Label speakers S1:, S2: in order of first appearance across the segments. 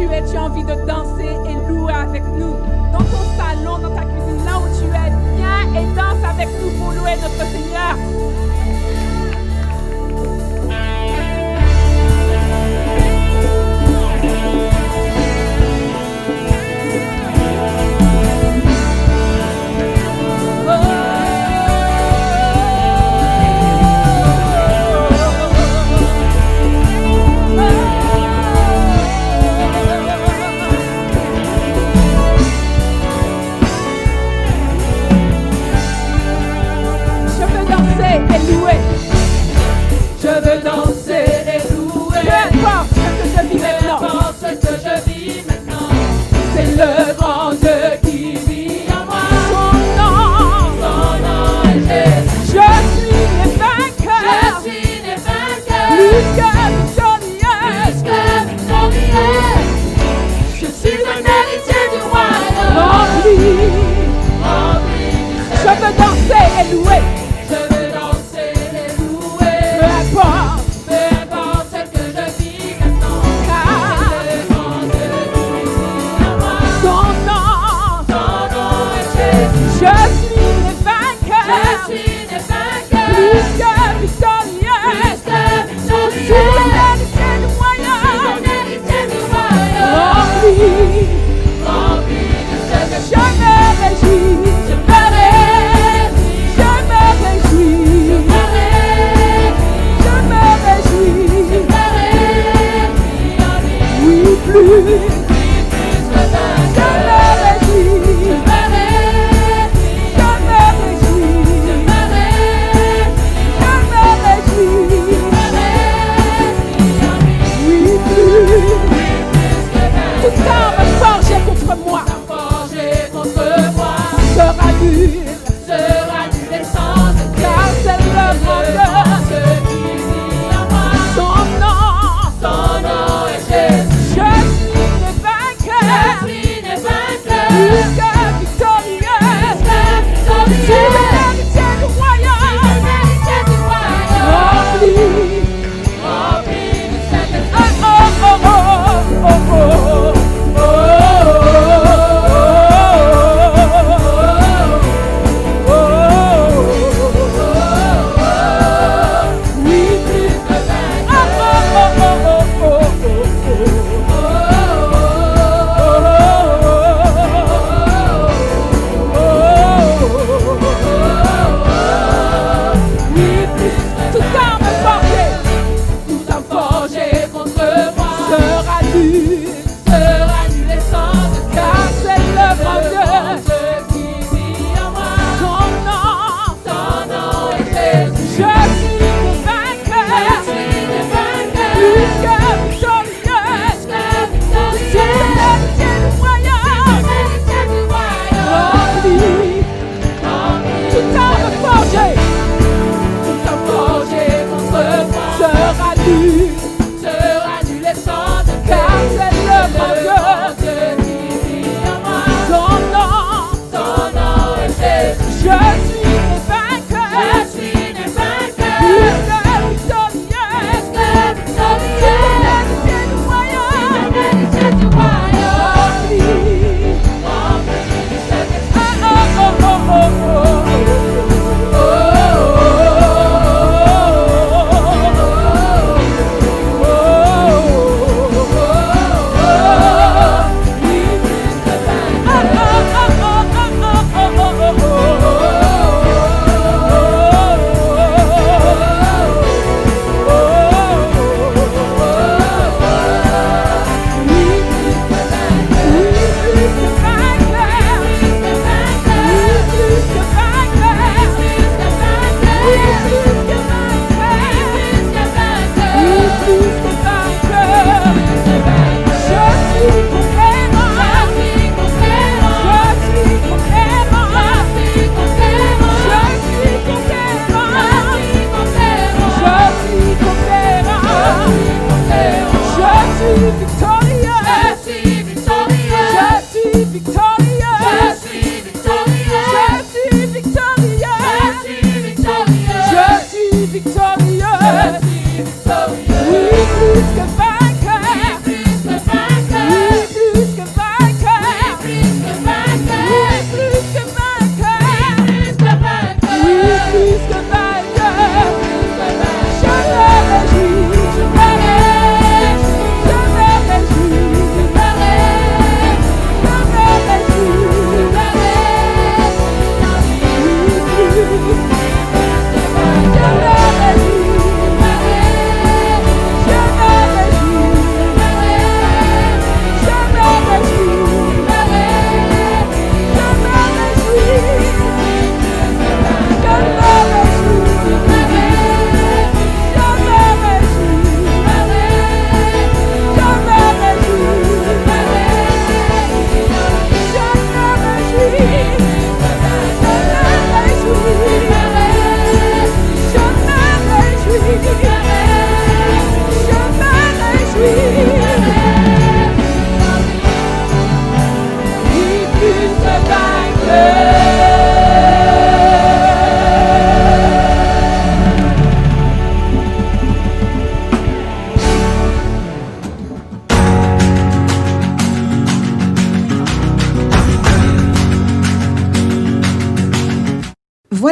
S1: tu es, tu as envie de danser et louer avec nous. Dans ton salon, dans ta cuisine, là où tu es, viens et danse avec nous pour louer notre Seigneur. Je veux danser et louer. Peu importe ce que je vis maintenant. Peu importe ce que je vis maintenant. C'est le grand Dieu qui vit en moi. Son nom est Jésus. Je suis né vainqueur. Je suis né vainqueur. Plus que victorieux. Plus que victorieux. Je suis un héritier du royaume. Rempli. Je veux danser et louer. Son nom est Jésus. Je suis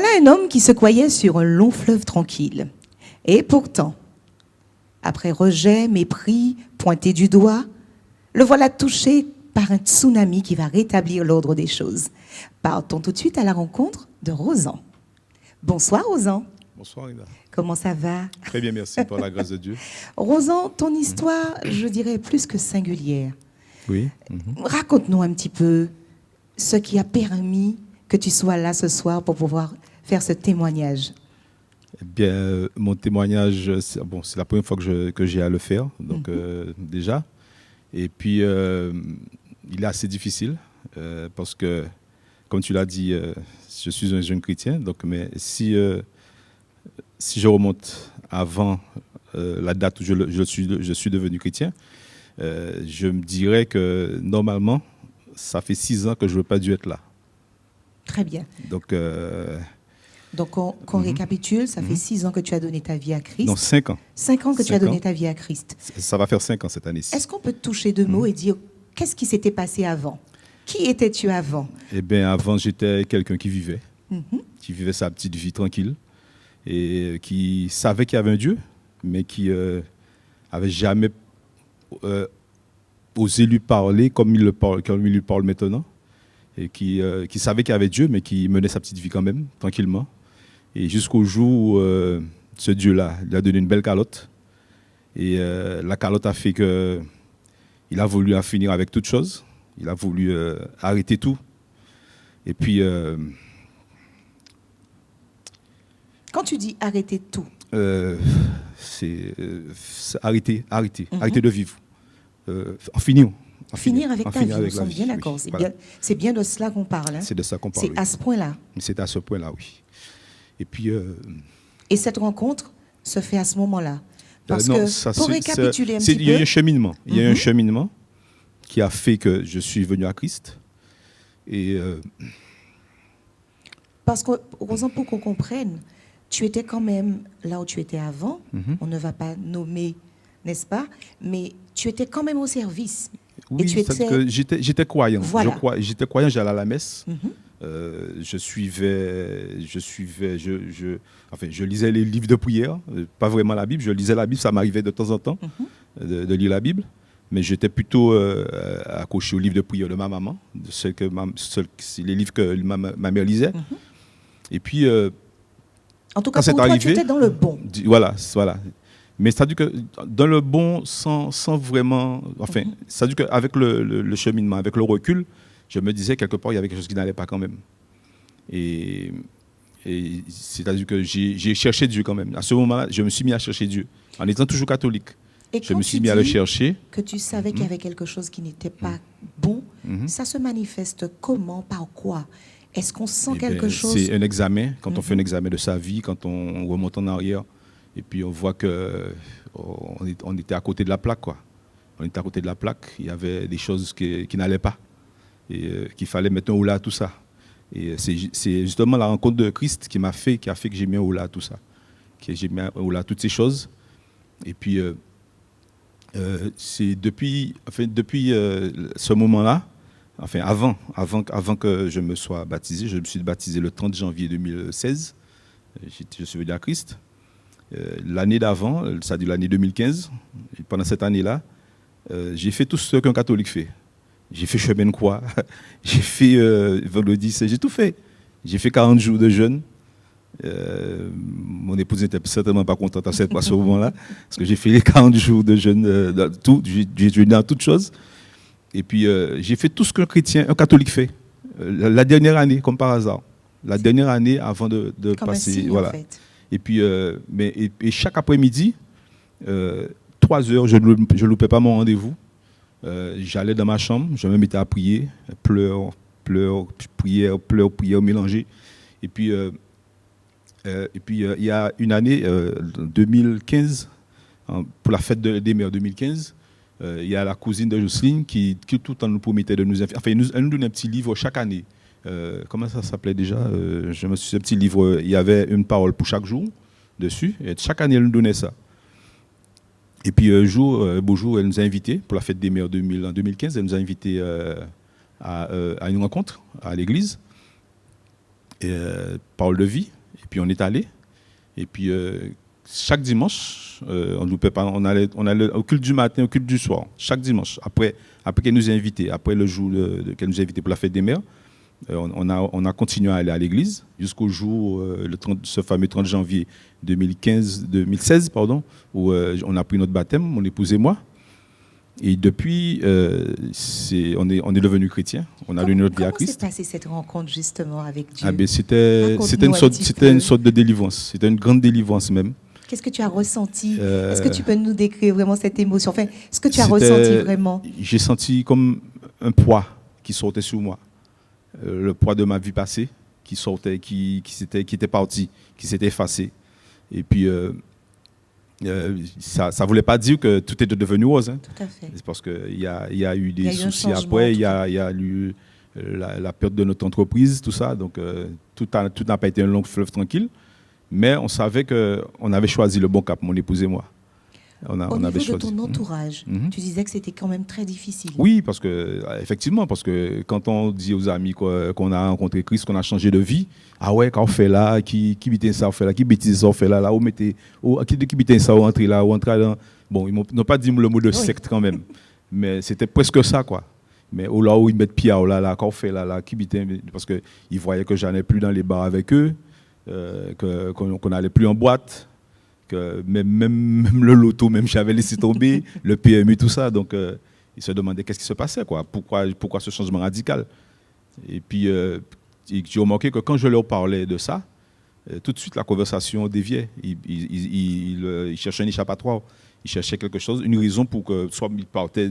S2: Voilà un homme qui se croyait sur un long fleuve tranquille. Et pourtant, après rejet, mépris, pointé du doigt, le voilà touché par un tsunami qui va rétablir l'ordre des choses. Partons tout de suite à la rencontre de Rosan. Bonsoir Rosan.
S3: Bonsoir Ina.
S2: Comment ça va?
S3: Très bien, merci, par la grâce de Dieu.
S2: Rosan, ton histoire, je dirais, plus que singulière.
S3: Oui.
S2: Raconte-nous un petit peu ce qui a permis que tu sois là ce soir pour pouvoir faire ce témoignage.
S3: Eh bien, mon témoignage, c'est la première fois que j'ai à le faire, donc déjà. Et puis, il est assez difficile parce que, comme tu l'as dit, je suis un jeune chrétien. Donc, mais si je remonte avant la date où je suis devenu chrétien, je me dirais que normalement, ça fait 6 ans que je n'aurais pas dû être là.
S2: Très bien.
S3: Donc,
S2: on récapitule, ça fait 6 ans que tu as donné ta vie à Christ.
S3: Non, 5 ans.
S2: 5 ans que tu as donné ta vie à Christ.
S3: Ça va faire 5 ans cette année-ci.
S2: Est-ce qu'on peut te toucher deux mots et dire qu'est-ce qui s'était passé avant? Qui étais-tu avant?
S3: Eh bien, avant, j'étais quelqu'un qui vivait sa petite vie tranquille et qui savait qu'il y avait un Dieu, mais qui avait jamais osé lui parler comme il lui parle maintenant, et qui savait qu'il y avait Dieu, mais qui menait sa petite vie quand même, tranquillement. Et jusqu'au jour où ce Dieu-là lui a donné une belle calotte. Et la calotte a fait qu'il a voulu en finir avec toute chose. Il a voulu arrêter tout. Et puis...
S2: Quand tu dis arrêter tout,
S3: c'est arrêter de vivre. En finir.
S2: Finir avec ta vie, nous sommes bien
S3: vie,
S2: d'accord.
S3: oui, voilà.
S2: C'est bien de cela qu'on parle. Hein.
S3: C'est de ça qu'on parle.
S2: C'est à ce point-là.
S3: C'est à ce point-là, oui. Et puis...
S2: Et cette rencontre se fait à ce moment-là. Parce
S3: non,
S2: que, pour récapituler un petit peu...
S3: Il y a eu un cheminement. Il y a eu un cheminement qui a fait que je suis venu à Christ. Et...
S2: Parce que, Rosan, pour qu'on comprenne, tu étais quand même là où tu étais avant. On ne va pas nommer, n'est-ce pas? Mais tu étais quand même au service.
S3: Oui, j'étais croyant.
S2: Voilà.
S3: J'étais croyant, j'allais à la messe. Je lisais les livres de prière, pas vraiment la Bible. Je lisais la Bible, ça m'arrivait de temps en temps de lire la Bible. Mais j'étais plutôt accroché aux livres de prière de ma maman, les livres que ma mère lisait. Et puis...
S2: En tout cas, pour toi, tu étais dans le bon.
S3: Voilà. Mais ça dit que dans le bon, sans vraiment... Enfin, ça dit qu'avec le cheminement, avec le recul, je me disais quelque part, il y avait quelque chose qui n'allait pas quand même. Et c'est-à-dire que j'ai cherché Dieu quand même. À ce moment-là, je me suis mis à chercher Dieu, en étant toujours catholique.
S2: Et
S3: je me suis mis à le chercher.
S2: Que tu savais qu'il y avait quelque chose qui n'était pas bon, ça se manifeste comment, par quoi? Est-ce qu'on sent quelque chose?
S3: C'est un examen, quand on fait un examen de sa vie, quand on remonte en arrière, et puis on voit qu'on était à côté de la plaque, quoi. On était à côté de la plaque, il y avait des choses qui n'allaient pas, et qu'il fallait mettre un holà à tout ça. Et c'est justement la rencontre de Christ qui a fait que j'ai mis un holà à tout ça, que j'ai mis un holà à toutes ces choses. Et puis, c'est depuis ce moment-là, enfin avant que je me sois baptisé, je me suis baptisé le 30 janvier 2016, je suis venu à Christ. L'année d'avant, c'est-à-dire l'année 2015, pendant cette année-là, j'ai fait tout ce qu'un catholique fait. J'ai fait chemin de croix, j'ai fait vendredi, j'ai tout fait. J'ai fait 40 jours de jeûne. Mon épouse n'était certainement pas contente à ce moment-là, parce que j'ai fait les 40 jours de jeûne, j'ai jeûné dans toutes choses. Et puis j'ai fait tout ce qu'un chrétien, un catholique fait. La dernière année, comme par hasard. La dernière année avant de
S2: comme
S3: passer.
S2: Un signe,
S3: voilà.
S2: En fait.
S3: Et puis, et chaque après-midi, 3 heures, je ne loupais pas mon rendez-vous. J'allais dans ma chambre, je me mettais à prier, prière mélangée. Et puis, il y a une année, 2015, pour la fête des mères 2015, il y a la cousine de Jocelyne qui tout le temps nous promettait de nous inviter. Enfin, elle nous donnait un petit livre chaque année. Comment ça s'appelait déjà? Je me suis un petit livre, il y avait une parole pour chaque jour dessus. Et chaque année, elle nous donnait ça. Et puis un beau jour, elle nous a invités pour la fête des mères en 2015. Elle nous a invités à une rencontre à l'église. parole de vie. Et puis on est allé. Et puis chaque dimanche, on loupait pas, on allait au culte du matin, au culte du soir, chaque dimanche. Après qu'elle nous a invités, après le jour qu'elle nous a invités pour la fête des mères, on a continué à aller à l'église jusqu'au jour, ce fameux 30 janvier 2016, où on a pris notre baptême, mon épouse et moi. Et depuis, on est devenus chrétiens. On a donné notre vie à Christ.
S2: Comment s'est passée cette rencontre justement avec Dieu?
S3: C'était une sorte de délivrance. C'était une grande délivrance même.
S2: Qu'est-ce que tu as ressenti? Est-ce que tu peux nous décrire vraiment cette émotion? Enfin, ce que tu as ressenti vraiment?
S3: J'ai senti comme un poids qui sortait sur moi. Le poids de ma vie passée qui sortait, qui était parti, qui s'était effacé. Et puis, ça ne voulait pas dire que tout était devenu rose. Hein.
S2: Tout à fait.
S3: C'est parce qu'il y a eu des soucis après, il y a eu la perte de notre entreprise, tout ça. Donc, tout n'a pas été un long fleuve tranquille. Mais on savait qu'on avait choisi le bon cap, mon épouse et moi.
S2: Au niveau de ton entourage, tu disais que c'était quand même très difficile.
S3: Oui, effectivement, parce que quand on dit aux amis qu'on a rencontré Christ, qu'on a changé de vie, ah ouais, quand on fait là, qui bêtise ça, on fait là, qui bêtise ça, on fait là, qui bêtise ça, on entre là, on entre là. Bon, ils n'ont pas dit le mot de secte quand même, mais c'était presque ça, quoi. Mais là où ils mettent pied, là, quand on fait là, qui bêtise, parce qu'ils voyaient que j'allais plus dans les bars avec eux, qu'on n'allait plus en boîte. Même le loto, même j'avais laissé tomber, le PMU, tout ça. Donc, ils se demandaient qu'est-ce qui se passait, quoi. Pourquoi ce changement radical. Et puis, j'ai remarqué que quand je leur parlais de ça, tout de suite, la conversation déviait. Ils cherchaient un échappatoire. Ils cherchaient quelque chose, une raison pour que soit ils partaient.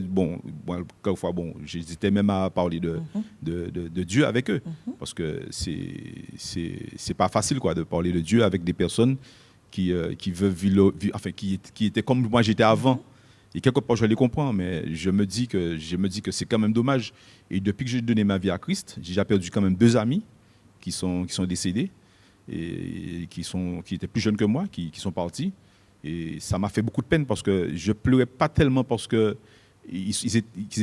S3: Quelquefois, j'hésitais même à parler de Dieu avec eux. Parce que c'est pas facile, quoi, de parler de Dieu avec des personnes qui veulent vivre, qui étaient comme moi j'étais avant. Et quelque part, je les comprends, mais je me dis que c'est quand même dommage. Et depuis que j'ai donné ma vie à Christ, j'ai déjà perdu quand même 2 amis qui sont décédés et qui étaient plus jeunes que moi, qui sont partis. Et ça m'a fait beaucoup de peine parce que je pleurais pas tellement parce que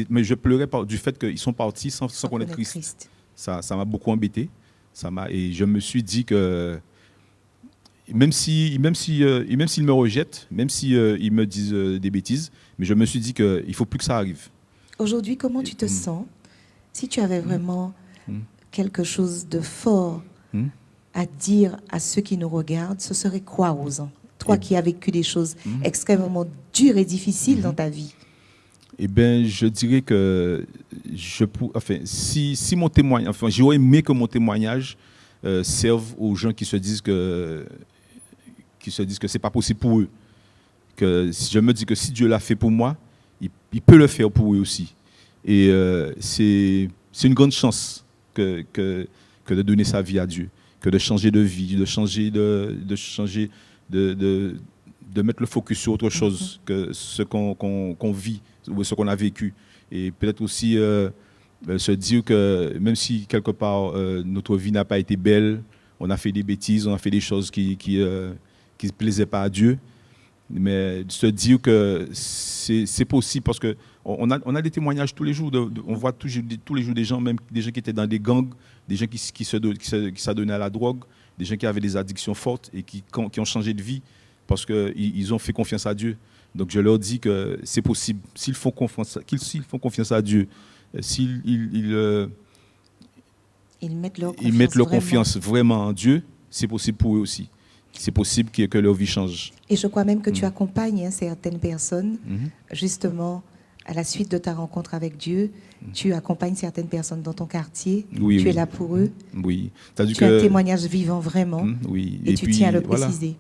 S3: mais je pleurais du fait qu'ils sont partis sans connaître Christ. Ça m'a beaucoup embêté. Et je me suis dit que même s'ils me rejettent, même s'ils me disent des bêtises, mais je me suis dit qu'il ne faut plus que ça arrive.
S2: Aujourd'hui, comment tu te sens? Si tu avais vraiment quelque chose de fort à dire à ceux qui nous regardent, ce serait quoi, Rosan? Toi qui as vécu des choses extrêmement dures et difficiles dans ta vie.
S3: Eh bien, je dirais que si mon témoignage, j'aurais aimé que mon témoignage serve aux gens qui se disent que c'est pas possible pour eux. Que je me dis que si Dieu l'a fait pour moi, il peut le faire pour eux aussi. Et c'est une grande chance que de donner sa vie à Dieu, que de changer de vie, de mettre le focus sur autre chose que ce qu'on vit ou ce qu'on a vécu. Et peut-être aussi se dire que même si quelque part notre vie n'a pas été belle, on a fait des bêtises, on a fait des choses qui ne plaisaient pas à Dieu, mais se dire que c'est possible parce qu'on a des témoignages tous les jours, on voit tous les jours des gens, même des gens qui étaient dans des gangs, des gens qui s'adonnaient à la drogue, des gens qui avaient des addictions fortes et qui ont changé de vie parce qu'ils ont fait confiance à Dieu. Donc je leur dis que c'est possible, s'ils font confiance à Dieu, s'ils mettent leur confiance vraiment en Dieu, c'est possible pour eux aussi. C'est possible que leur vie change.
S2: Et je crois même que tu accompagnes certaines personnes, justement, à la suite de ta rencontre avec Dieu, tu accompagnes certaines personnes dans ton quartier, tu es là pour eux.
S3: Oui.
S2: Tu as un témoignage vivant vraiment,
S3: oui.
S2: et tu tiens à le préciser.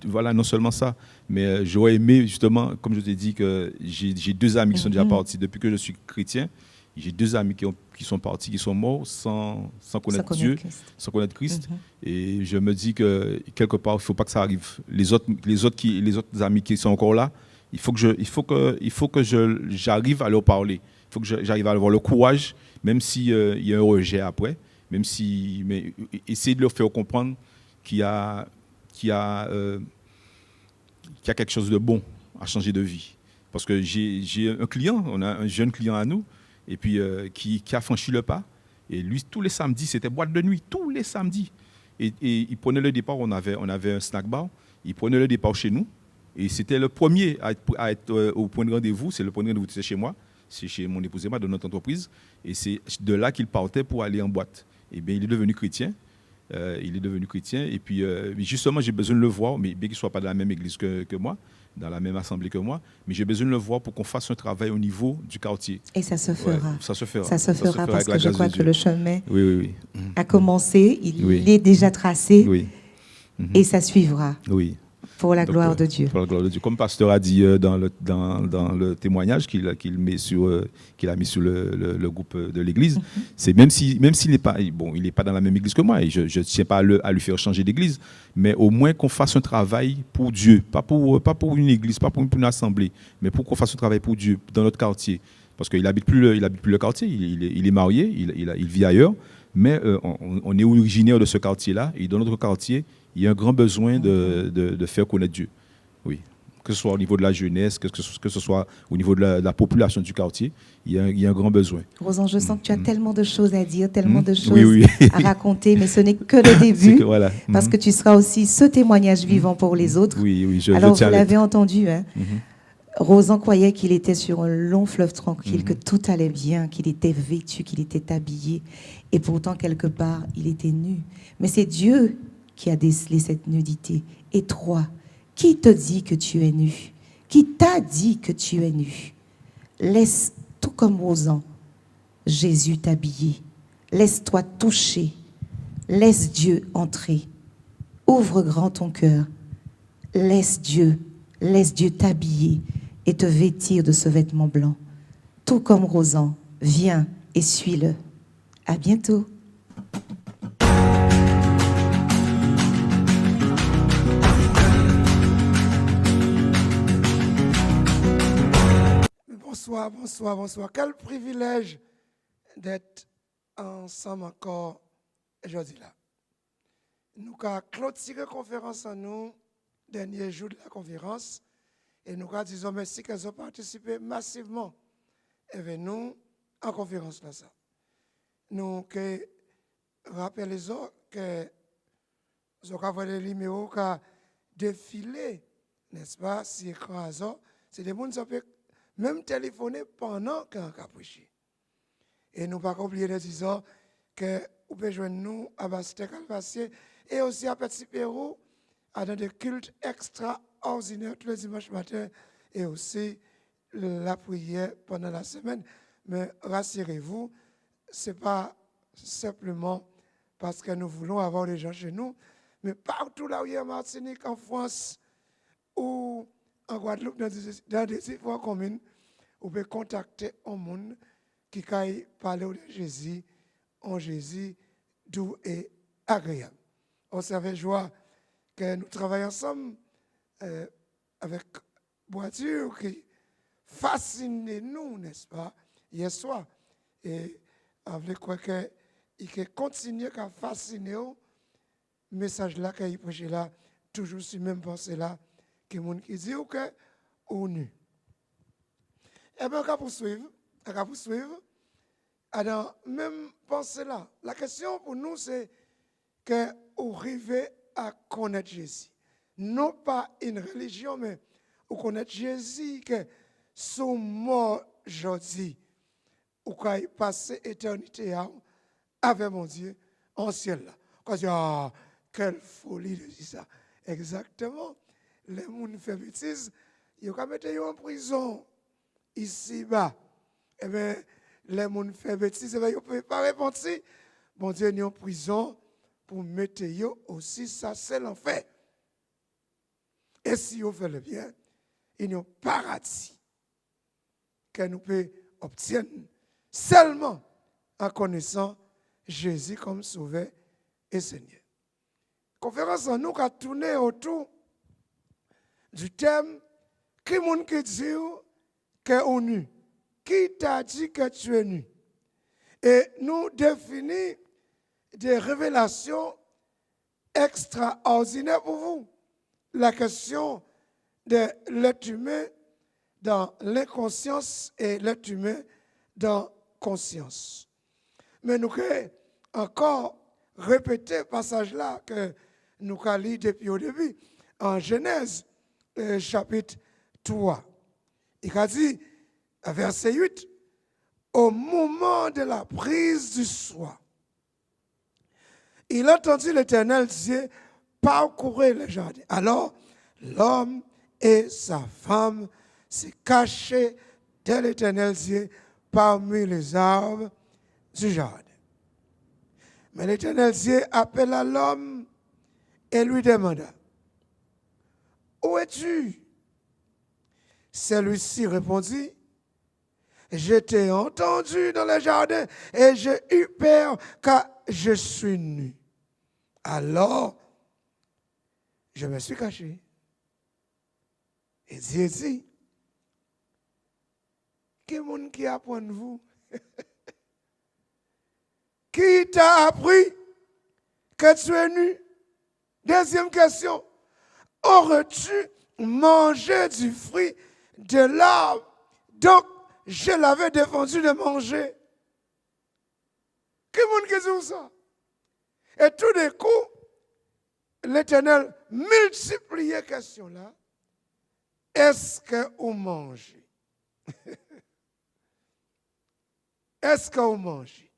S3: Voilà, non seulement ça, mais j'aurais aimé, justement, comme je t'ai dit, que j'ai 2 amis qui sont déjà partis. Depuis que je suis chrétien, j'ai 2 amis qui sont partis, qui sont morts sans connaître Dieu, sans connaître Christ. Et je me dis que quelque part, il ne faut pas que ça arrive. Les autres amis qui sont encore là, il faut que j'arrive à leur parler. Il faut que j'arrive à avoir le courage, même s'il y a un rejet après, mais essayer de leur faire comprendre qu'il y a quelque chose de bon à changer de vie. Parce que j'ai un client, on a un jeune client à nous, et puis qui a franchi le pas. Et lui, tous les samedis, c'était boîte de nuit, tous les samedis. Et il prenait le départ, on avait un snack bar, il prenait le départ chez nous. Et c'était le premier à être au point de rendez-vous. C'est le point de rendez-vous, c'est chez moi, c'est chez mon épouse et moi, de notre entreprise. Et c'est de là qu'il partait pour aller en boîte. Et bien, il est devenu chrétien. Et puis, justement, j'ai besoin de le voir, mais bien qu'il ne soit pas dans la même église que moi, dans la même assemblée que moi, mais j'ai besoin de le voir pour qu'on fasse un travail au niveau du quartier.
S2: Et ça se fera.
S3: Ouais, ça se fera.
S2: Ça se fera parce que je crois que le chemin a commencé, il est déjà tracé, et ça suivra.
S3: Oui.
S2: Pour la gloire de Dieu.
S3: Pour la gloire de Dieu. Comme pasteur a dit dans le témoignage qu'il a mis sur le groupe de l'église, c'est même s'il n'est pas, il n'est pas dans la même église que moi, et je ne tiens pas à lui faire changer d'église, mais au moins qu'on fasse un travail pour Dieu, pas pour une église, pas pour une assemblée, mais pour qu'on fasse un travail pour Dieu dans notre quartier. Parce qu'il n'habite plus le quartier, il est marié, il vit ailleurs, mais on est originaire de ce quartier-là, et dans notre quartier, il y a un grand besoin de faire connaître Dieu. Oui. Que ce soit au niveau de la jeunesse, que ce soit au niveau de la population du quartier, il y a un grand besoin.
S2: Rosan, je sens que tu as tellement de choses à dire, tellement de choses à raconter, mais ce n'est que le début, parce que tu seras aussi ce témoignage vivant pour les autres. Alors, vous l'avez entendu, hein? Rosan croyait qu'il était sur un long fleuve tranquille, que tout allait bien, qu'il était vêtu, qu'il était habillé, et pourtant, quelque part, il était nu. Mais c'est Dieu qui a décelé cette nudité. Et toi, qui te dit que tu es nu? Qui t'a dit que tu es nu? Laisse, tout comme Rosan, Jésus t'habiller. Laisse-toi toucher. Laisse Dieu entrer. Ouvre grand ton cœur. Laisse Dieu t'habiller et te vêtir de ce vêtement blanc. Tout comme Rosan, viens et suis-le. À bientôt.
S4: Bonsoir. Quel privilège d'être ensemble encore aujourd'hui là. Nous avons clôturé la conférence en nous, dernier jour de la conférence, et nous avons dit merci qu'elles ont participé massivement avec nous en conférence là. Nous rappelons les autres que nous avons des numéros qui ont défilé, n'est-ce pas, si écran hasard, c'est des gens qui peuvent même téléphoner pendant qu'on a prêché. Et nous ne pouvons pas oublier de dire que vous pouvez joindre nous à Bastet Calvassier et aussi à Petit Pérou, à dans des cultes extraordinaires tous les dimanches matin et aussi la prière pendant la semaine. Mais rassurez-vous, ce n'est pas simplement parce que nous voulons avoir des gens chez nous, mais partout là où il y a en Martinique, en France, ou en Guadeloupe, dans des différentes communes, vous pouvez contacter un monde qui peut parler de Jésus, en Jésus doux et agréable. On savait joie que nous travaillons ensemble avec voiture qui fascine nous, n'est-ce pas, hier soir. Et on veut croire qu'il continue à fasciner le message là qu'il prêche là, toujours sur même pensée là, que les gens qui disent que ou nu. Eh bien, on va poursuivre. Alors, même pensée là, la question pour nous, c'est que vous arrivez à connaître Jésus. Non pas une religion, mais vous connaître Jésus, que son mort aujourd'hui, vous pouvez passer l'éternité avec mon Dieu en ciel là. Quand je dis, quelle folie de dire ça. Exactement. Les gens qui font bêtises, ils ont mettre en prison ici-bas. Eh bien, les gens qui font bêtises, ils ne peuvent pas répondre. Bon Dieu, ils sont en prison pour mettre aussi, ça c'est l'enfer. Et si vous faites le bien, il y a un paradis que nous pouvons obtenir seulement en connaissant Jésus comme Sauveur et Seigneur. Conférence en nous a tourné autour du thème qui moun qui dit que on nu. Qui t'a dit que tu es nu? Et nous définissons des révélations extraordinaires pour vous. La question de l'être humain dans l'inconscience et l'être humain dans conscience. Mais nous avons encore répéter le passage là que nous avons lu depuis au début, en Genèse, chapitre 3. Il a dit, verset 8, au moment de la prise du soir, il entendit l'Éternel dire, parcourez le jardin. Alors, l'homme et sa femme se cachaient de l'Éternel Dieu parmi les arbres du jardin. Mais l'Éternel Dieu appela l'homme et lui demanda, où es-tu? Celui-ci répondit, je t'ai entendu dans le jardin et j'ai eu peur car je suis nu. Alors, je me suis caché. Et Dieu dit, qui est-ce qui apprend de vous? Qui t'a appris que tu es nu? Deuxième question, aurais-tu mangé du fruit de l'arbre? Donc, je l'avais défendu de manger. Qui est-ce qui dit ça? Et tout d'un coup, l'Éternel multipliait la question là. Est-ce que vous mangez? Est-ce que vous mangez?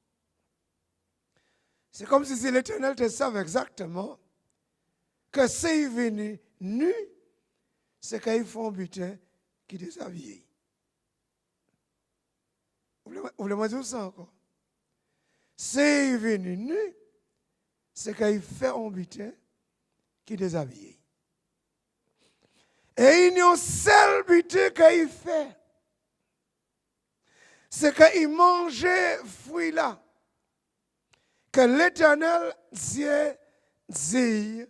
S4: C'est comme si l'Éternel te savait exactement que s'il venu nu, c'est qu'il faut un butin qui déshabille. Vous voulez me dire ça encore? S'il venu nu, c'est qu'il fait un butin qui déshabille. Et il y a un seul butin qu'il fait. C'est qu'il mangeait fruit là. Que l'Éternel Dieu dit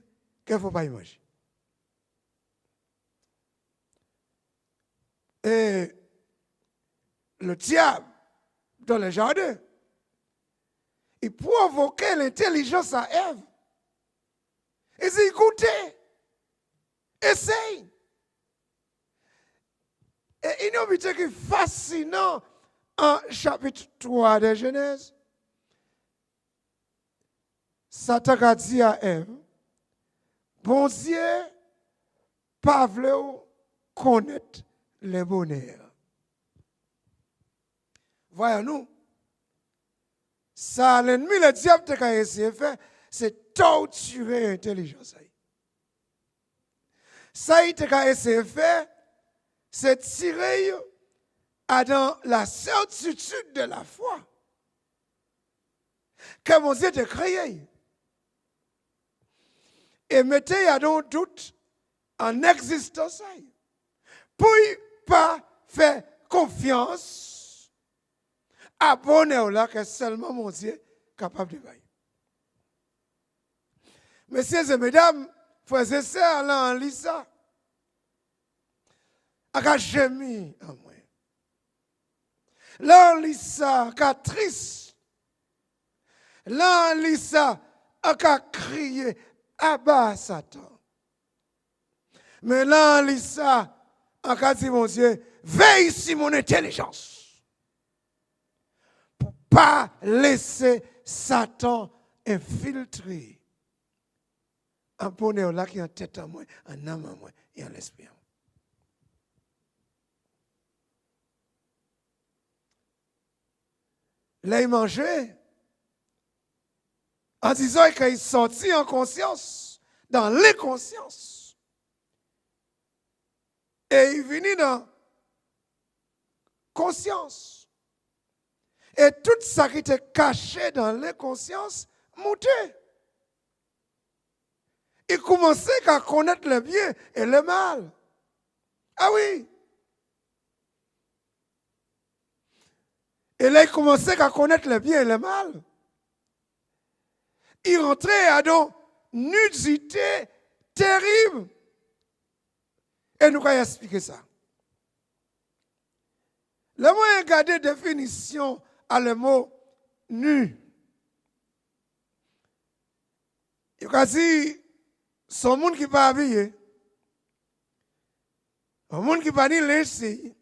S4: qu'il ne faut pas y manger. Et le diable, dans le jardin, il provoquait l'intelligence à Ève. Il dit, écoutez, essaye. Et il y a un petit qui est fascinant en chapitre 3 de Genèse. Satan a dit à Ève, bon Dieu, pas voulu connaître le bonheur. Voyons-nous, ça, l'ennemi, le diable, a essayé de faire, c'est torturer l'intelligence. Ça, il a essayé de faire, c'est tirer dans la certitude de la foi que mon Dieu t'a créé. Et mettez à donc doute en existence. Pour ne pas faire confiance à bonheur là que seulement mon Dieu est capable de faire. Messieurs et mesdames, frères et sœurs, là en lit ça. A gémi en moi. Là on lit ça, a triste. Là on lit ça, a crié, abat Satan. Mais là on lit ça, a dit mon Dieu, veille sur mon intelligence. Pour ne pas laisser Satan infiltrer un bonheur là qui est en tête à moi, en âme à moi et en l'esprit. Là, il mangeait en disant qu'il sortit en conscience, dans l'inconscience. Et il venait dans conscience. Et tout ça qui était caché dans l'inconscience montait. Il commençait à connaître le bien et le mal. Ah oui. Et là, il commençait à connaître le bien et le mal. Il rentrait à une nudité terrible. Et nous allons expliquer ça. Le mot regarder définition à le mot nu. Il a dit, son monde qui n'est pas habillé, un monde qui n'est pas ni laissé,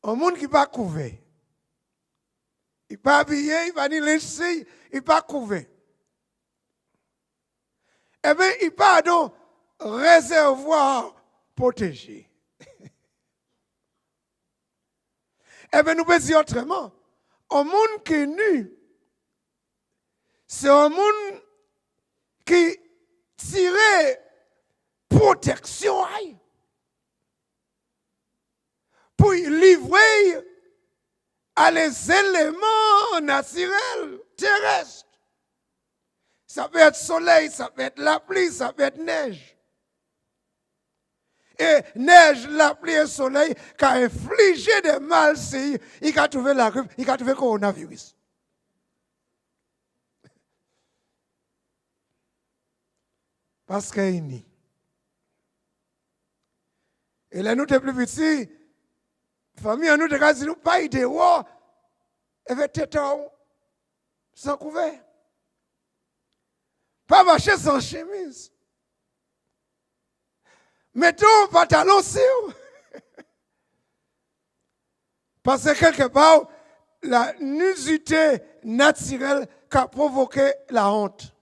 S4: un monde qui n'est pas couvert. Il pas habillé, il va ni laisser, il pas couvert. Eh bien, il pas dans réservoir protégé. Eh bien, nous pouvons dire autrement. Un monde qui est nu, c'est un monde qui tire protection pour livrer à les éléments naturels terrestres. Ça peut être soleil, ça peut être la pluie, ça peut être neige. Et neige, la pluie et soleil, qui a infligé des mal, il a trouvé la grippe, il a trouvé le coronavirus. Parce qu'il est né. Et là, nous, sommes plus petits, famille, nous, nous nous pas idée, avec tête sans couvert. Pas marcher sans chemise. Mettons un pantalon sur. Parce que quelque part, la nudité naturelle qui a provoqué la honte.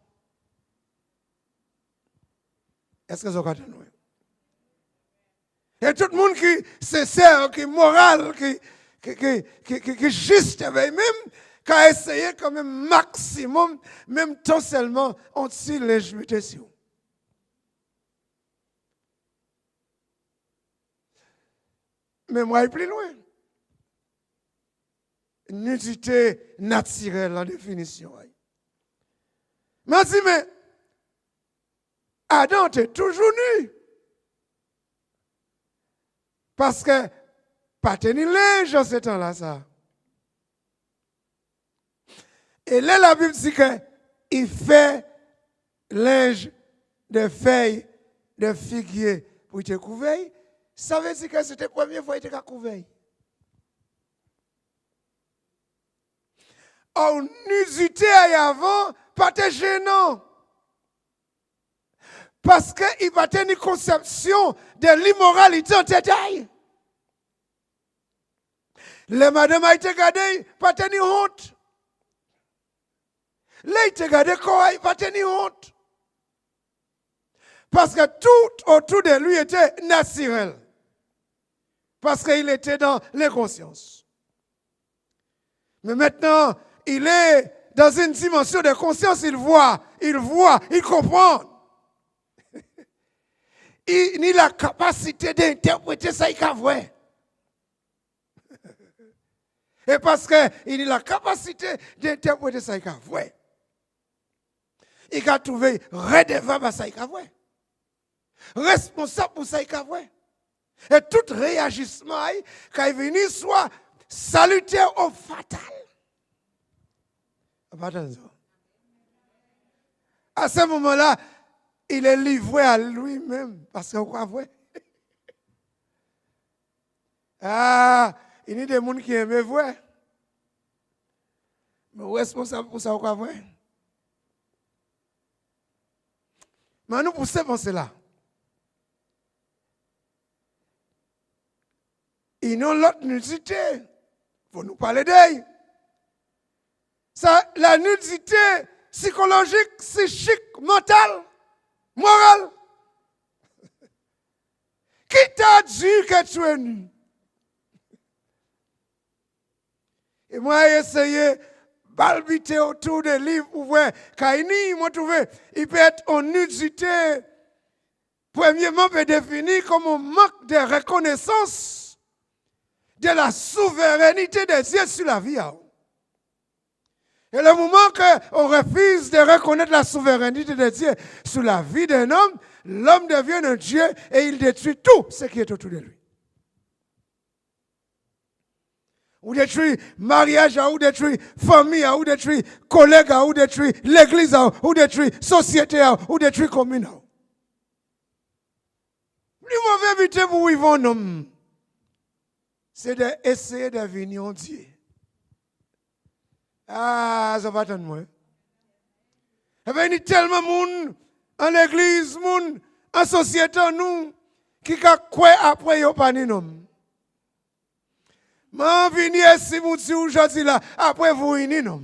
S4: Est-ce que vous avez entendu? Et tout le monde qui se sert, qui est moral, qui est juste, même qui a essayé quand même maximum, même tant seulement, on tire les jumelles sur. Mais moi, je suis plus loin. Nudité naturelle en définition. Mais je dis, mais Adam était toujours nu. Parce que pas tenir linge en ce temps-là, ça. Et là, la Bible dit qu'il fait linge de feuilles de figuier pour te couvrir. Ça veut dire que c'était la première fois qu'il était couvert. En nudité avant, pas de gênant. Parce qu'il va tenir une conception de l'immoralité en détail. Les madames a été gardées, pas tenir honte. Les a été gardées, pas tenir honte. Parce que tout autour de lui était naturel. Parce qu'il était dans l'inconscience. Mais maintenant, il est dans une dimension de conscience, il voit, il comprend. Il a la capacité d'interpréter ça, il a vrai. Et parce qu'il a la capacité d'interpréter ça, il a vrai. Il a trouvé redevable à ça, il a vrai. Responsable pour ça, il a vrai. Et tout réagissement qui est venu soit salutaire ou fatal. À ce moment-là, il est livré à lui-même. Parce qu'on croit vrai. Ah, il y a des gens qui aiment vrai. Mais responsable pour ça, on croit vrai. Mais nous poussons penser là. Ils n'ont l'autre nudité. Il faut nous parler d'elle. Ça, la nudité psychologique, psychique, mentale, morale. Qui t'a dit que tu es nu? Et moi, j'ai essayé de balbiter autour des livres pour voir. Kaini, moi, trouvé, il peut être en nudité. Premièrement, peut définir comme un manque de reconnaissance de la souveraineté de Dieu sur la vie. Et le moment qu'on refuse de reconnaître la souveraineté de Dieu sur la vie d'un homme, l'homme devient un Dieu et il détruit tout ce qui est autour de lui. Ou détruit mariage, ou détruit famille, ou détruit collègue, ou détruit l'église, ou détruit société, ou détruit commune. Plus mauvais éviter pour vivre un homme, c'est d'essayer de devenir un Dieu. Ah, ça va attendre moi. Il y a tellement de monde en l'église, monde en société, nous, qui croient après, ils pas ni nom. m'en venir si vous dites aujourd'hui là, après vous unissez non.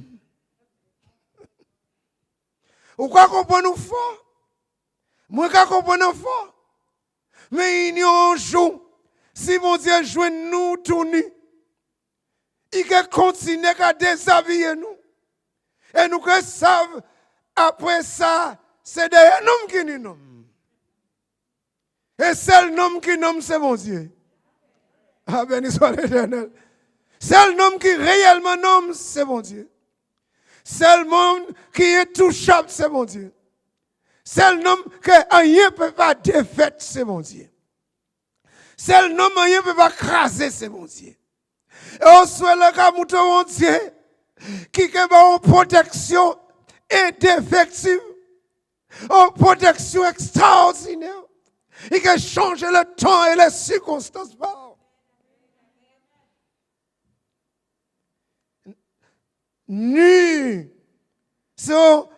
S4: Ou quoi comprendre fort? Moi quoi comprendre fort? Mais il y a un jour, si mon Dieu joue nous tout nus, il continue à déshabiller nous. Et nous que savons, après ça, c'est derrière nous qui nous nomme. Et seul nom qui nomme, c'est mon Dieu. Ah, béni soit l'Éternel. Seul nom qui réellement nomme, c'est mon Dieu. Seul nom qui est touchable, c'est mon Dieu. Seul nom que rien ne peut pas défaire, c'est mon Dieu. Seul nom que rien ne peut pas craser, c'est mon Dieu. Et on souhaite le cas mon Dieu qui a une protection indéfectible, une protection extraordinaire, et qui a changé le temps et les circonstances. Nu, c'est un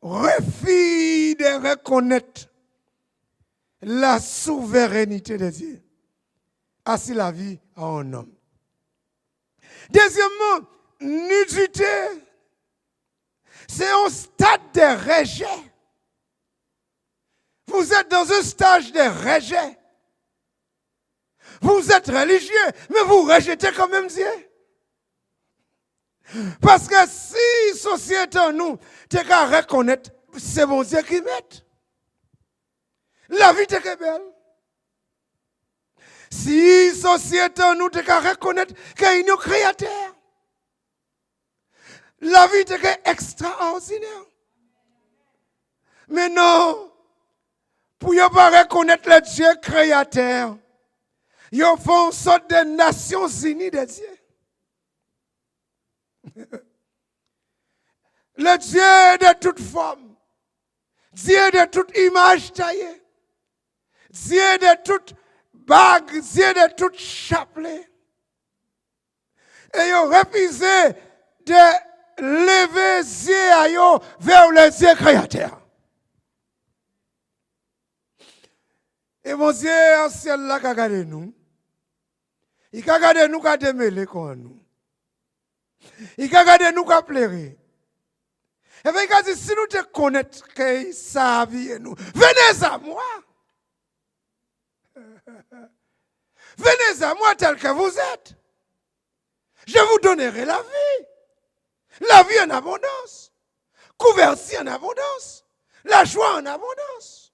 S4: refus de reconnaître la souveraineté de Dieu. Ainsi la vie à un homme. Deuxièmement, nudité, c'est un stade de rejet. Vous êtes dans un stage de rejet. Vous êtes religieux, mais vous rejetez quand même Dieu. Parce que si société en nous, tu qu'à reconnaître, c'est mon Dieu qui met. La vie est belle. Si société en nous, tu qu'à reconnaître qu'il y a un créateur. La vie est extraordinaire. Mais non, pour ne pas reconnaître le Dieu créateur, ils font une sorte de Nations Unies de Dieu. Le Dieu de toute forme, Dieu de toute image taillée, Dieu de toute bague, Dieu de toute chapelet. Et ils ont refusé de lever les yeux vers le Dieu créateur. Et mon Dieu, en ciel là, qui a gardé nous, il a gardé nous, qui a démêlé comme nous. Il a gardé nous, qui a pleuré. Et bien, il a dit, si nous te connaissons, que ça vie nous, venez à moi. Venez à moi tel que vous êtes. Je vous donnerai la vie. La vie en abondance. Couverture en abondance. La joie en abondance.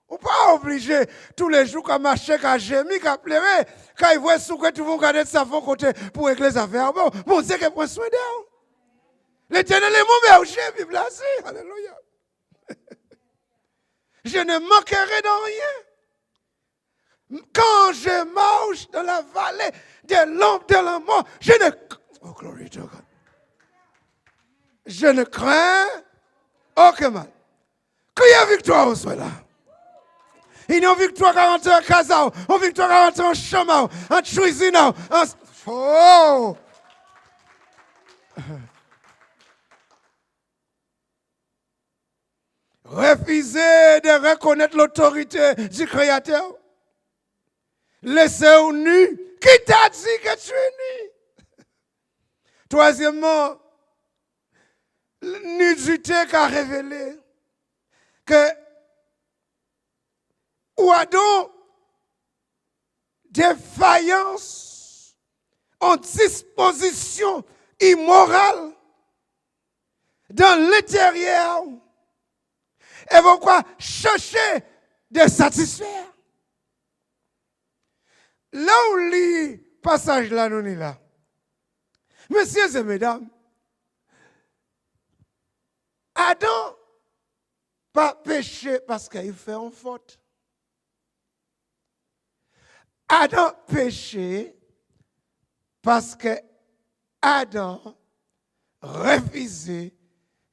S4: On n'est pas obligé tous les jours qu'à marcher, qu'à gémir, qu'à pleurer, quand il voit sous que tout le monde garde sa fond côté pour régler les affaires. Bon, Dieu qui prend soin d'eux. L'Éternel est mon berger, vive la vie. Alléluia. Je ne manquerai dans rien. Quand je marche dans la vallée de l'ombre de la mort, je ne crains aucun mal. Qu'il y a victoire au soit là. Il y a une victoire qui rentre en Kazao, une victoire qui rentre en Chamao, en Chuizinao, en... Oh! Refuser de reconnaître l'autorité du Créateur. Laissez-vous nu. Qui t'a dit que tu es nu? Troisièmement, nudité qui a révélé que ou a donc défaillance en disposition immorale dans l'intérieur. Et pourquoi chercher de satisfaire? Là où lit passage là, nous est là. Messieurs et mesdames, Adam pas péché parce qu'il fait une faute. Adam péché parce que Adam refusait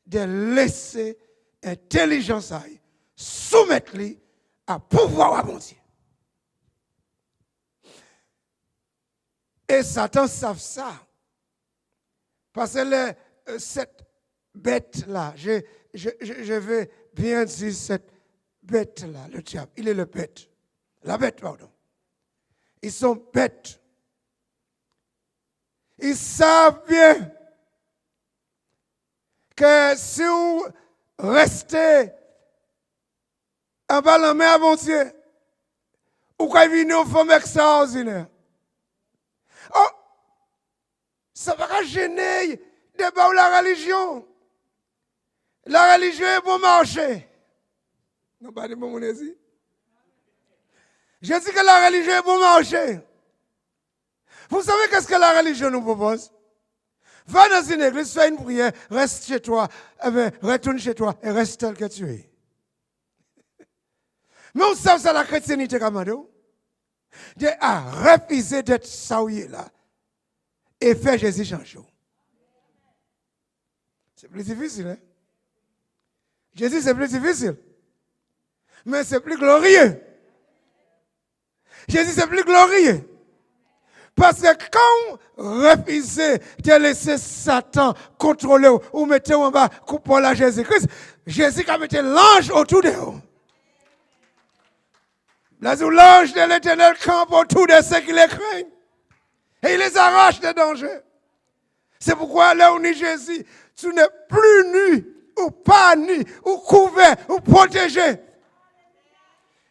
S4: de laisser intelligence soumettre à pouvoir à mon Dieu. Et Satan savent ça. Parce que cette bête-là, je vais bien dire cette bête-là, le diable, il est le bête. La bête, pardon. Ils sont bêtes. Ils savent bien que si vous restez en bas la main à bon Dieu, vous pouvez venir aux femmes extraordinaires. Oh, ça va pas gêner débat la religion. La religion est bon marché. Non, pas de bon mon ici. Je dis que la religion est bon marché. Vous savez qu'est-ce que la religion nous propose? Va dans une église, fais une prière, reste chez toi, retourne chez toi et reste tel que tu es. Mais on sait ça la chrétienté comme Dieu a refusé d'être saouillé là et fait Jésus changer. C'est plus difficile, hein? Jésus, c'est plus difficile. Mais c'est plus glorieux. Jésus, c'est plus glorieux. Parce que quand vous refusez de laisser Satan contrôler ou mettez en bas coupole à Jésus-Christ, Jésus a mis l'ange autour de vous. Là où l'ange de l'Éternel campe autour de ceux qui les craignent. Et il les arrache des dangers. C'est pourquoi là où ni Jésus, tu n'es plus nu, ou pas nu, ou couvert, ou protégé.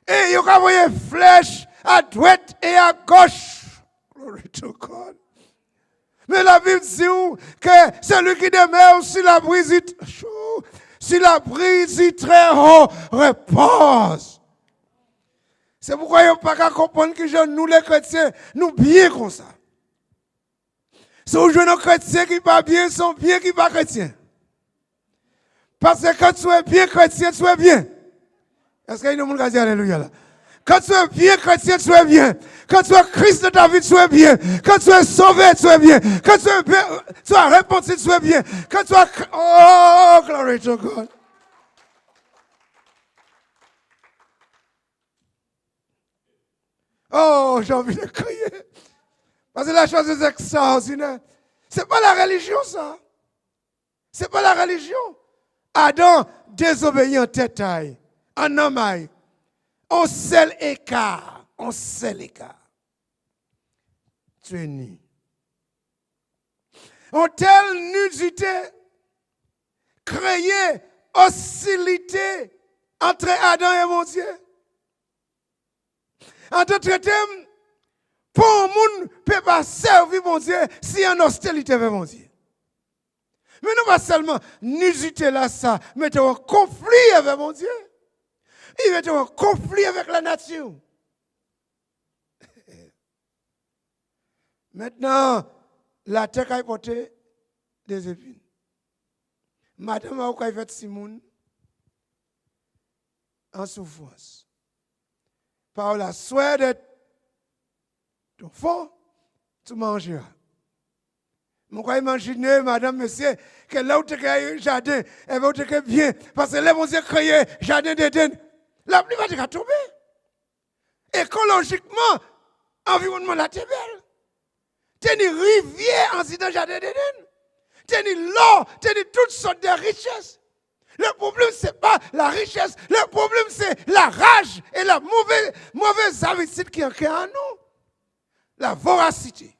S4: Et il y a une flèche à droite et à gauche. Glory to God. Mais la Bible dit que celui qui demeure sur la brise, très haut repose. C'est pourquoi il n'y a pas qu'à comprendre que nous les chrétiens, nous bien comme ça. Si vous jouez nos chrétiens qui ne sont pas bien, sont bien qui ne sont pas chrétiens. Parce que quand tu es bien chrétien, tu es bien. Est-ce qu'il y a un monde qui dit alléluia là? Quand tu es bien chrétien, tu es bien. Quand tu es Christ de ta vie, tu es bien. Quand tu es sauvé, tu es bien. Quand tu es bien, tu as répondu, tu es bien. Quand tu as... Oh, glory to God. Oh, j'ai envie de crier. Parce que la chose est extraordinaire. Ce n'est pas la religion, ça. Ce n'est pas la religion. Adam désobéit en tête-taille, en homme. On seul écart. On seul écart. Tu es nu. En telle nudité, créer hostilité entre Adam et mon Dieu. En d'autres termes, pour un monde ne peut pas servir mon Dieu si en hostilité avec mon Dieu. Mais non pas seulement nudité là, ça, mettons en conflit avec mon Dieu. Il met en conflit avec la nature. Maintenant, la terre a porté des épines. Madame a fait Simon en souffrance. Par la souhait d'être ton fond, tu mangeras. Je peux imaginer, madame, monsieur, que là où tu as un jardin, elle va te bien. Parce que là, mon Dieu, créé jardin d'Éden. La pluie va te tomber. Écologiquement, l'environnement là, c'est belle. Tu as une rivière en dans le jardin d'Éden. Tu as une l'or, tu as toutes sortes de richesses. Le problème, ce n'est pas la richesse. Le problème, c'est la rage et la mauvaise habitude qui est en nous. La voracité.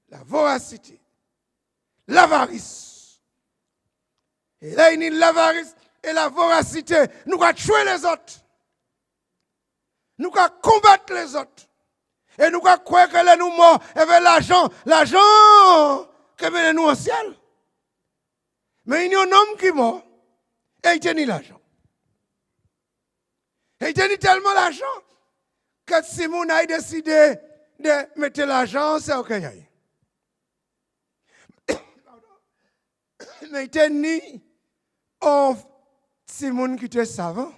S4: La voracité. L'avarice. Et là, il y a l'avarice et la voracité. Nous allons tuer les autres. Nous allons combattre les autres. Et nous allons croire que nous morts avec l'argent que mène nous au ciel. Mais il y a un homme qui est mort et il tenait l'argent. Et il tenait tellement l'argent que Simon a décidé de mettre l'argent, c'est OK. Mais il tenait un Simon qui était savant.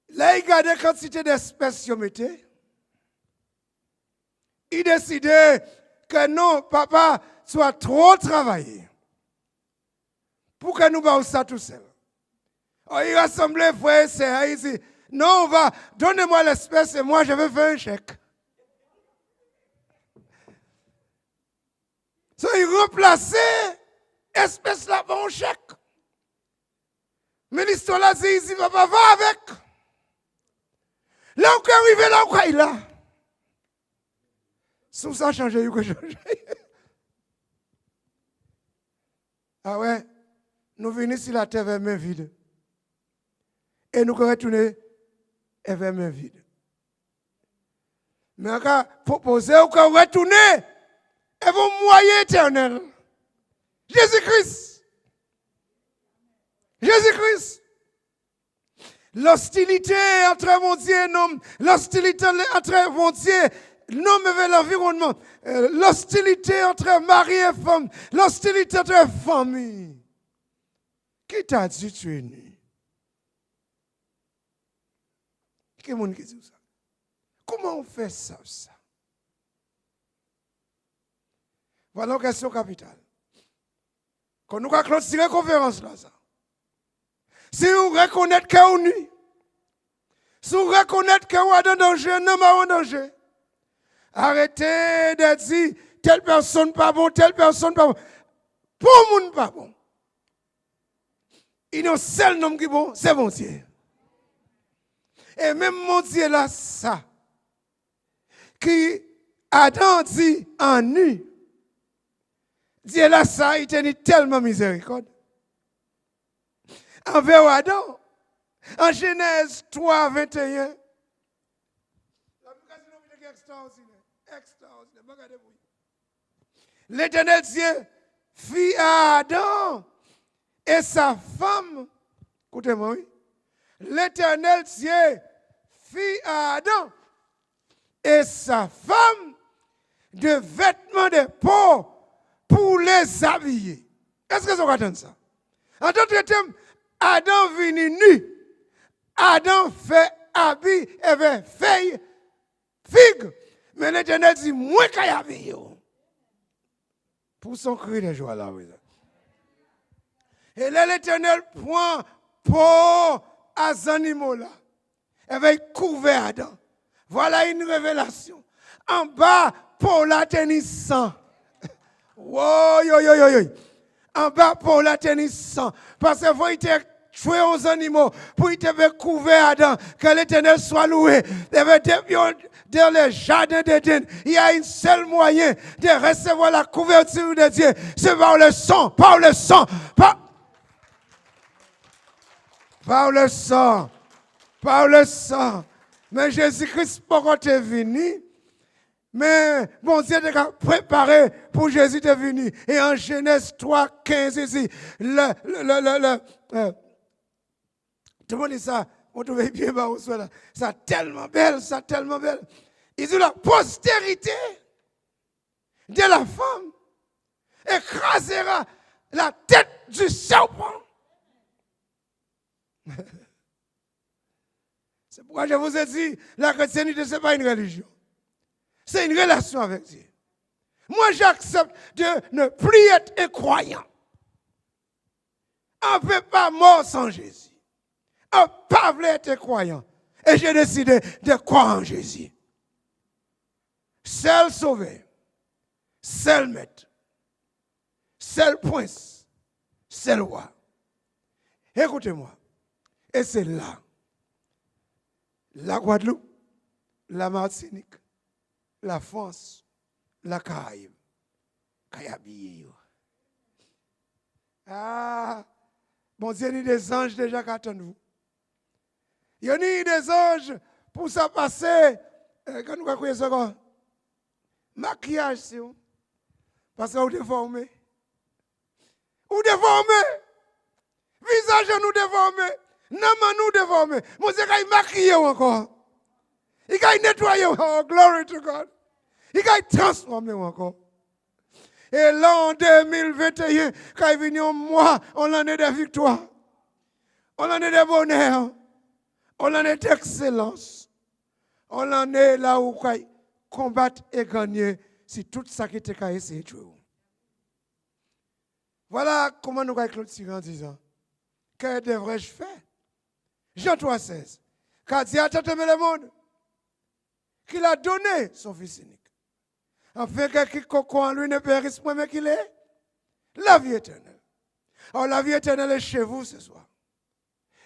S4: Là, il regardait la quantité d'espèces qu'il mettait. Il décidait que non, papa, tu as trop travaillé pour que nous fassions ça tout seul. Oh, il rassemblait frères et sœurs. Il dit, non, donnez-moi l'espèce et moi je vais faire un chèque. So, il remplaçait l'espèce là par un chèque. Mais l'histoire là, c'est ici, papa, va avec. Là où arrivé là, quoi, il a. Sous ça, changer, il a changé. Ah ouais, nous venons ici la terre vers main vide. Et nous retournons vers main vide. Mais on va proposer qu'on retourne et vos moyens éternels. Jésus-Christ. Jésus-Christ. L'hostilité entre mon Dieu et l'homme, l'hostilité entre mon Dieu, l'homme vers l'environnement, l'hostilité entre mari et femme, l'hostilité entre famille. Qui t'a dit tu es nu? Qui est-ce qui dit ça? Comment on fait ça? Voilà une question capitale. Quand nous avons clôturé la conférence là, ça. Si vous reconnaissez que vous nuit, si vous reconnaissez que vous êtes en danger, non, mais en danger. Arrêtez de dire telle personne pas bon, telle personne pas bon. Pour le monde pas bon. Il y a un seul nom qui est bon, c'est mon Dieu. Et même mon Dieu là, ça, qui Adam dit en nu, Dieu là, ça, il tenait tellement miséricorde. Envers Adam, en Genèse 3, 21, l'Éternel Dieu fit à Adam et sa femme, écoutez-moi, oui. L'Éternel Dieu fit à Adam et sa femme de vêtements de peau pour les habiller. Est-ce que vous entendez ça? En d'autres termes, Adam venu nu. Adam fait habit et fait feuille, figue. Mais l'Éternel dit, moi qui habille. Pour son cri de joie là, oui. Et là, l'Éternel prend pour à ces animaux là. Et va couvrir Adam. Voilà une révélation. En bas, pour la tenissant. Wow, yo, yo, yo, yo. En bas, pour la tenissant. Parce que vous êtes tué aux animaux pour te couvrir Adam. Que l'Éternel soit loué. Dans le jardin d'Éden, il y a un seul moyen de recevoir la couverture de Dieu. C'est par le sang, par le sang, par le sang, par le sang. Mais Jésus-Christ, pourquoi tu es venu? Mais bon Dieu t'a préparé pour Jésus de venir. Et en Genèse 3, 15, ici, tout le monde dit ça, on trouve bien bas au sol. Ça tellement belle, ça tellement belle. Il dit la postérité de la femme écrasera la tête du serpent. C'est pourquoi je vous ai dit, la chrétienté, ce n'est pas une religion. C'est une relation avec Dieu. Moi, j'accepte de ne plus être incroyant. On ne peut pas mort sans Jésus. On ne peut pas être croyant. Et j'ai décidé de croire en Jésus. Seul sauvé, seul maître, seul prince, seul roi. Écoutez-moi. Et c'est là, la Guadeloupe, la Martinique, la France, la Caraïbe, Kayabi. Ah, bon Dieu, il y a des anges déjà qui attendent vous. Il y a des anges pour ça passer, quand nous avons ça, maquillage, c'est où? Parce que vous déformez. Vous déformez. Visage nous déformé. Nama nous déformé. Mon Dieu, il maquille encore. Il a nettoyé. Oh, glory to God. Il a transformé encore. Et là, en 2021, quand il vient moi, on en est de victoire. On en est de bonheur. On en est d'excellence. On en est là où combattre et gagner si tout ça qui était caillé, c'est tout. Voilà comment nous allons clôturer en disant que devrais-je faire? Jean 3,16. Car Dieu a tant aimé le monde qu'il a donné son Fils unique. Afin que quiconque en lui ne périsse point, mais qu'il ait la vie éternelle. Alors la vie éternelle est chez vous ce soir.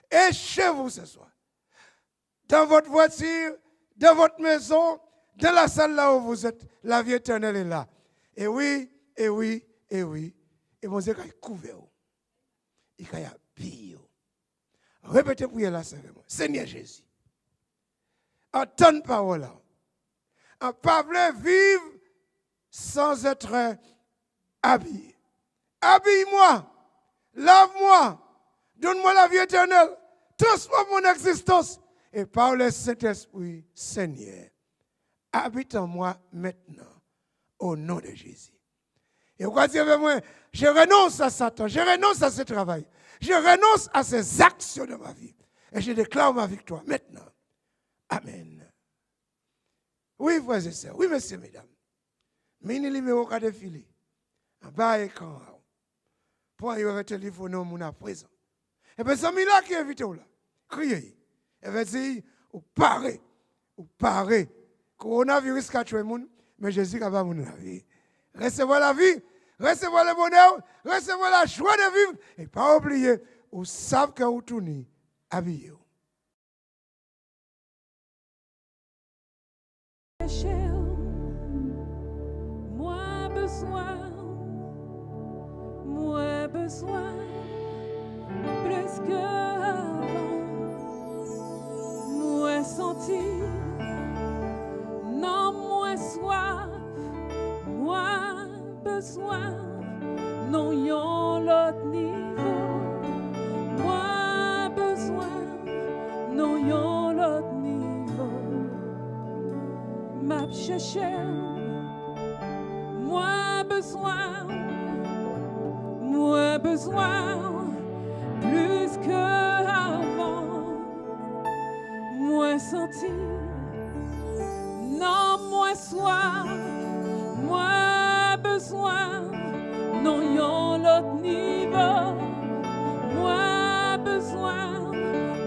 S4: Et chez vous ce soir. Dans votre voiture, dans votre maison, dans la salle là où vous êtes, la vie éternelle est là. Et oui, et oui, et oui. Et mon Dieu, il a couvert. Il a habillé. Répétez pour là, servez-moi. Seigneur Jésus, entendre parole là. On pas vivre sans être habillé. Habille-moi, lave-moi, donne-moi la vie éternelle, transforme mon existence. Et par le Saint-Esprit, Seigneur, habite en moi maintenant, au nom de Jésus. Et vous dites avec moi, je renonce à Satan, je renonce à ce travail, je renonce à ces actions de ma vie. Et je déclare ma victoire maintenant. Amen. Oui, frères et sœurs, oui, messieurs, mesdames. Mais il y a un numéro qui a défilé. En bas écran. Pour y avoir un téléphone à présent. Et bien, c'est là qui invite là. Criez. Et bien, dire, ou parez. Coronavirus a tué le monde, mais Jésus n'a pas la vie. Recevez la vie, recevez le bonheur, recevez la joie de vivre. Et pas oublier, vous savez que vous tournez habillé.
S1: Moi besoin, plus qu'avant, moi sentir, non moi soif, moi besoin, non yon l'autre niveau, moi besoin, non yon l'autre niveau, m'a cherché, moi besoin, plus qu'avant, moi sentir, non moi soif, moi besoin, non yon l'autre niveau, moi besoin,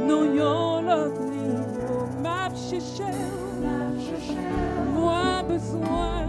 S1: non yon l'autre niveau, m'a cherché, moi besoin.